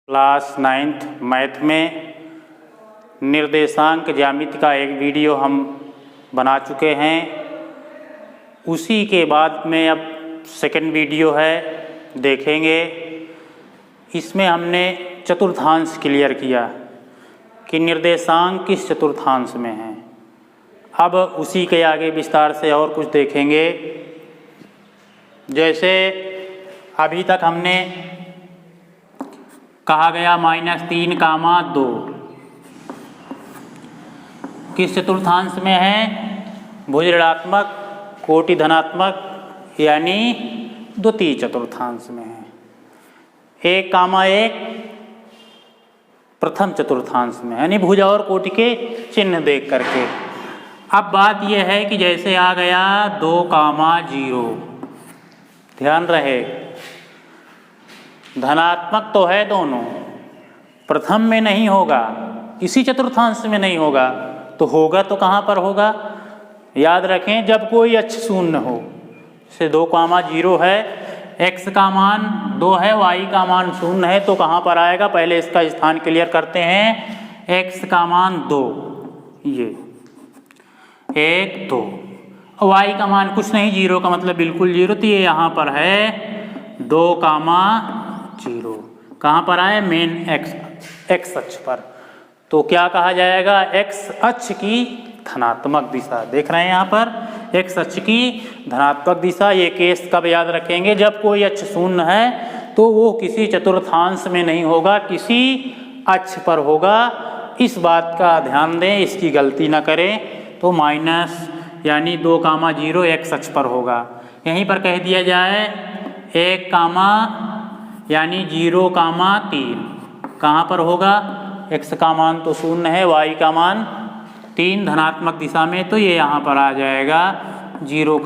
Class 9th math में निर्देशांक ज्यामिति का एक वीडियो हम बना चुके हैं। उसी के बाद में अब सेकंड वीडियो है, देखेंगे। इसमें हमने चतुर्थांश क्लियर किया कि निर्देशांक किस चतुर्थांश में है। अब उसी के आगे विस्तार से और कुछ देखेंगे। जैसे अभी तक हमने कहा गया -3, 2 किस चतुर्थांश में है? भुज ऋणात्मक, कोटि धनात्मक यानी द्वितीय चतुर्थांश में है। 1, प्रथम चतुर्थांश में यानी भुज और कोटि के चिन्ह देख करके। अब बात यह है कि जैसे आ गया 2, 0, ध्यान रहे धनात्मक तो है दोनों, प्रथम में नहीं होगा, इसी चतुर्थांश में नहीं होगा, तो होगा तो कहाँ पर होगा? याद रखें, जब कोई अक्ष शून्य हो। जैसे 2, 0 है, x का मान 2 है, y का मान 0 है, तो कहाँ पर आएगा? पहले इसका स्थान क्लियर करते हैं। x का मान 2, ये 1, 2, y का मान कुछ नहीं, 0 का मतलब बिल्कुल 0, तो ये यहाँ पर है 2, 0। कहाँ पर आए? मेन x अक्ष पर। तो क्या कहा जाएगा? x अक्ष की धनात्मक दिशा। देख रहे हैं यहाँ पर x अक्ष की धनात्मक दिशा। ये केस कब याद रखेंगे? जब कोई अक्ष शून्य है तो वो किसी चतुर्थांश में नहीं होगा, किसी अक्ष पर होगा। इस बात का ध्यान दें, इसकी गलती ना करें। तो माइनस यानी 2, 0 x अक्ष पर होगा। यहीं पर कह दिया जाए 1, यानी 0, 3 कहाँ पर होगा? x का मान तो 0 है, y का मान 3 धनात्मक दिशा में, तो ये यहाँ पर आ जाएगा 0,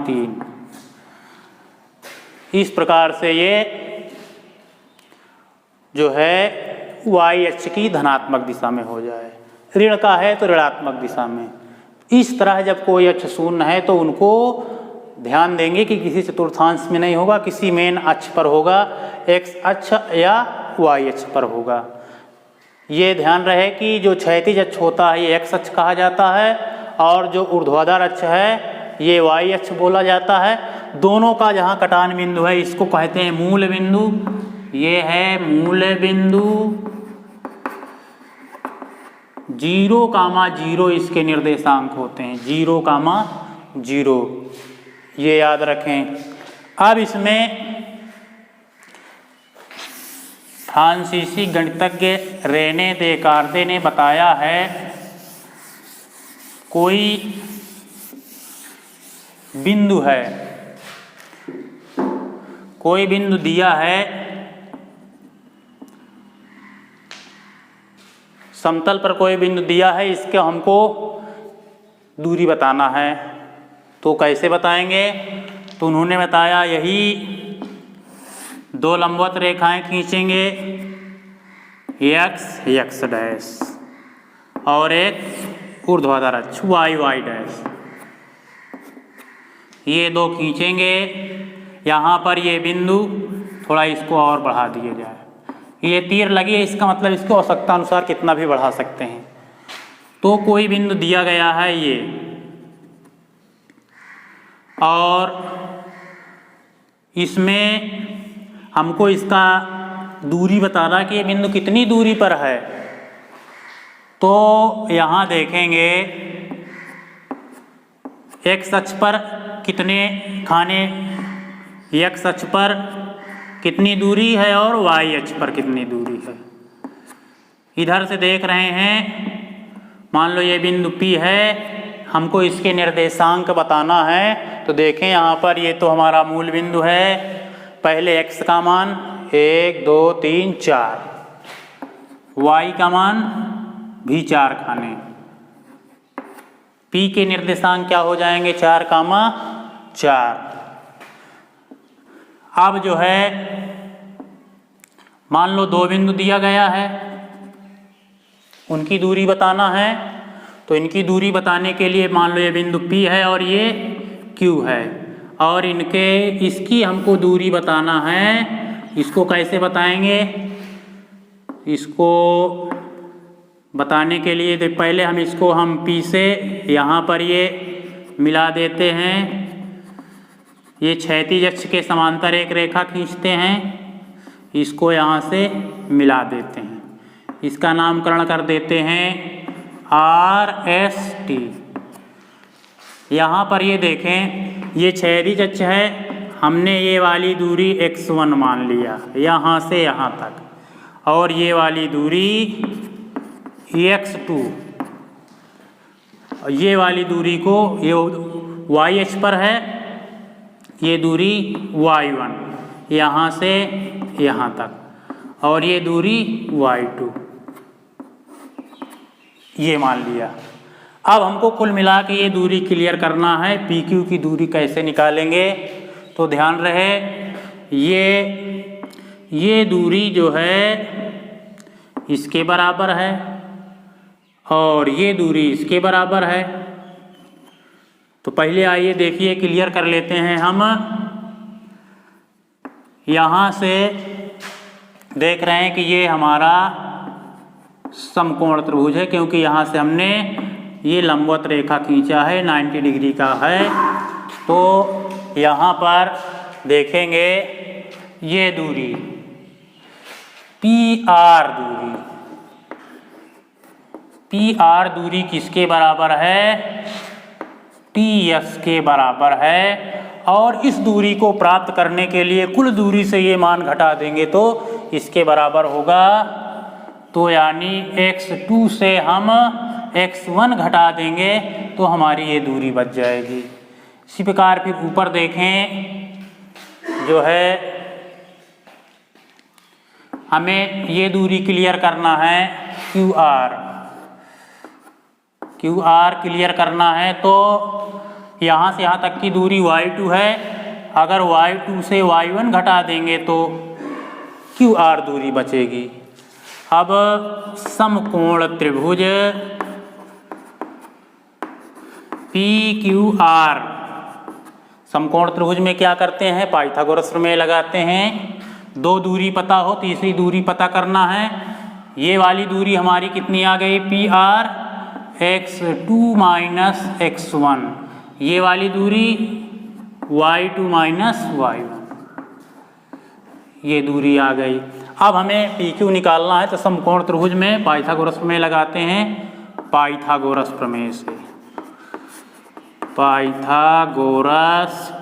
3। इस प्रकार से ये जो है y अक्ष की धनात्मक दिशा में हो जाए। ऋण का है तो ऋणात्मक दिशा में। इस तरह जब कोई अक्ष शून्य है तो उनको ध्यान देंगे कि किसी चतुर्थांश में नहीं होगा, किसी मेन अक्ष पर होगा, x अक्ष या y अक्ष पर होगा। ये ध्यान रहे कि जो क्षैतिज अक्ष होता है ये x अक्ष कहा जाता है, और जो ऊर्ध्वाधर अक्ष है ये y अक्ष बोला जाता है। दोनों का जहाँ कटान बिंदु है इसको कहते हैं मूल बिंदु। ये है मूल बिंदु। 0, 0 इसके निर्देशांक होते हैं। 0, 0 ये याद रखें। अब इसमें फ्रांसीसी गणितज्ञ रेने देकार्ते ने बताया है, कोई बिंदु है, कोई बिंदु दिया है, समतल पर कोई बिंदु दिया है, इसके हमको दूरी बताना है। तो कैसे बताएंगे? तो उन्होंने बताया यही 2 लंबवत रेखाएं खींचेंगे, x डैश और एक ऊर्ध्वाधर अक्ष y डैश। ये 2 खींचेंगे। यहाँ पर ये बिंदु, थोड़ा इसको और बढ़ा दिया जाए। ये तीर लगी है, इसका मतलब इसको आवश्यकता अनुसार कितना भी बढ़ा सकते हैं। तो कोई बिंदु दिया गया है ये, और इसमें हमको इसका दूरी बताना कि ये बिंदु कितनी दूरी पर है। तो यहाँ देखेंगे x अक्ष पर कितने खाने, x अक्ष पर कितनी दूरी है और y अक्ष पर कितनी दूरी है। इधर से देख रहे हैं, मान लो ये बिंदु P है, हमको इसके निर्देशांक बताना है। तो देखें यहाँ पर ये तो हमारा मूल बिंदु है। पहले x का मान 1, 2, 3, 4, y का मान भी 4 खाने। P के निर्देशांक क्या हो जाएंगे? 4, 4। अब जो है मान लो 2 बिंदु दिया गया है, उनकी दूरी बताना है। तो इनकी दूरी बताने के लिए मान लो ये बिंदु P है और ये Q है, और इसकी हमको दूरी बताना है। इसको कैसे बताएंगे? इसको बताने के लिए तो पहले हम P से यहाँ पर ये मिला देते हैं। ये क्षैतिज अक्ष के समांतर एक रेखा खींचते हैं, इसको यहाँ से मिला देते हैं, इसका नामकरण कर देते हैं RST। यहाँ पर ये देखें, ये क्षैतिज अक्ष है, हमने ये वाली दूरी x1 मान लिया यहाँ से यहाँ तक, और ये वाली दूरी x2, ये वाली दूरी को ये y अक्ष पर है, ये दूरी y1 यहाँ से यहाँ तक, और ये दूरी y2 ये मान लिया। अब हमको कुल मिला के ये दूरी क्लियर करना है। PQ की दूरी कैसे निकालेंगे, तो ध्यान रहे ये दूरी जो है इसके बराबर है और ये दूरी इसके बराबर है। तो पहले आइए देखिए क्लियर कर लेते हैं हम। यहाँ से देख रहे हैं कि ये हमारा समकोण त्रिभुज है, क्योंकि यहाँ से हमने ये लंबवत रेखा खींचा है, 90 डिग्री का है। तो यहाँ पर देखेंगे ये दूरी PR दूरी किसके बराबर है, TS के बराबर है। और इस दूरी को प्राप्त करने के लिए कुल दूरी से ये मान घटा देंगे तो इसके बराबर होगा। तो यानी x2 से हम x1 घटा देंगे तो हमारी ये दूरी बच जाएगी। इसी प्रकार फिर ऊपर देखें, जो है हमें ये दूरी क्लियर करना है QR क्लियर करना है। तो यहाँ से यहाँ तक की दूरी y2 है, अगर y2 से y1 घटा देंगे तो QR दूरी बचेगी। अब समकोण त्रिभुज PQR, समकोण त्रिभुज में क्या करते हैं, पाइथागोरस प्रमेय लगाते हैं। दो दूरी पता हो, तीसरी दूरी पता करना है। ये वाली दूरी हमारी कितनी आ गई, PR x2 माइनस x1, ये वाली दूरी y2 माइनस y1, ये दूरी आ गई। अब हमें PQ निकालना है, तो समकोण त्रिभुज में पाइथागोरस प्रमेय लगाते हैं। पाइथागोरस प्रमेय से, पाइथागोरस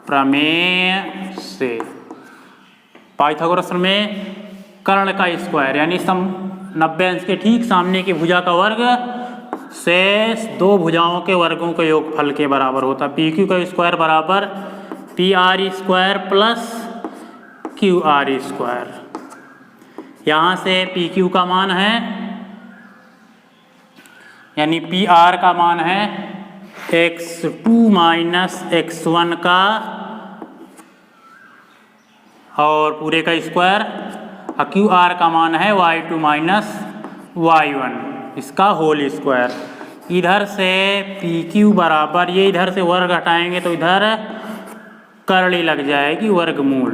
प्रमेय से, पाइथागोरस प्रमेय कर्ण का स्क्वायर यानी 90 अंश के ठीक सामने की भुजा का वर्ग शेष दो भुजाओं के वर्गों के योगफल के बराबर होता है। PQ का स्क्वायर बराबर PR square plus QR square. यहाँ से PQ का मान है, यानी PR का मान है x2 माइनस x1 का और पूरे का स्क्वायर, और QR का मान है y2 माइनस y1 इसका होल स्क्वायर। इधर से PQ बराबर, ये इधर से वर्ग हटाएंगे तो इधर करड़ी लग जाएगी, वर्गमूल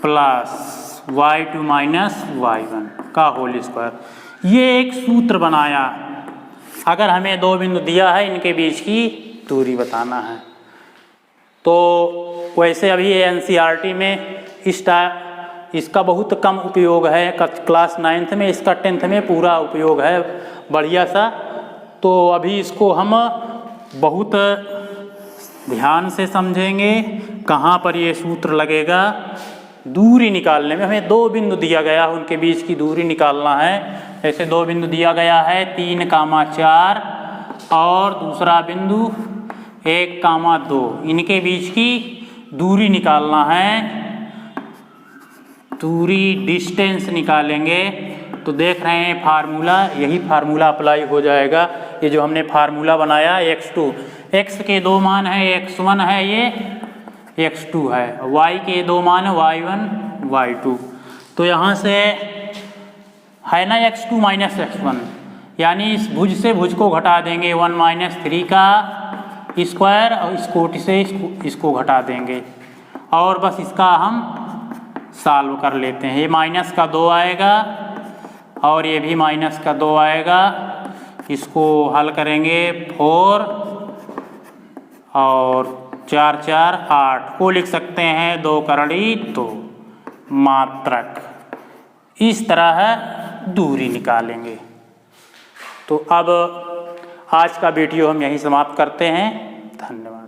प्लस y2 माइनस y1 का होल स्क्वायर। ये एक सूत्र बनाया। अगर हमें दो बिंदु दिया है, इनके बीच की दूरी बताना है, तो वैसे अभी NCERT में इसका बहुत कम उपयोग है। क्लास 9th में, इसका 10th में पूरा उपयोग है बढ़िया सा। तो अभी इसको हम बहुत ध्यान से समझेंगे, कहाँ पर ये सूत्र लगेगा। दूरी निकालने में हमें दो बिंदु दिया गया, उनके बीच की दूरी निकालना है। ऐसे दो बिंदु दिया गया है 3,4 और दूसरा बिंदु 1,2, इनके बीच की दूरी निकालना है। दूरी डिस्टेंस निकालेंगे तो देख रहे हैं फार्मूला, यही फार्मूला अप्लाई हो जाएगा। ये जो हमने फार्मूला बनाया x2, x के दो मान है, x1 है, ये x2 है, y के दो मान है y1 y2। तो यहाँ से है ना x2 माइनस x1, यानी इस भुज से भुज को घटा देंगे 1 माइनस 3 का स्क्वायर, और इस कोटि से इसको घटा देंगे और बस इसका हम सॉल्व कर लेते हैं। ये माइनस का 2 आएगा और ये भी माइनस का 2 आएगा। इसको हल करेंगे 4 और 4 4 8 को लिख सकते हैं 2 करड़ी 2 मात्रक। इस तरह दूरी निकालेंगे। तो अब आज का वीडियो हम यहीं समाप्त करते हैं। धन्यवाद।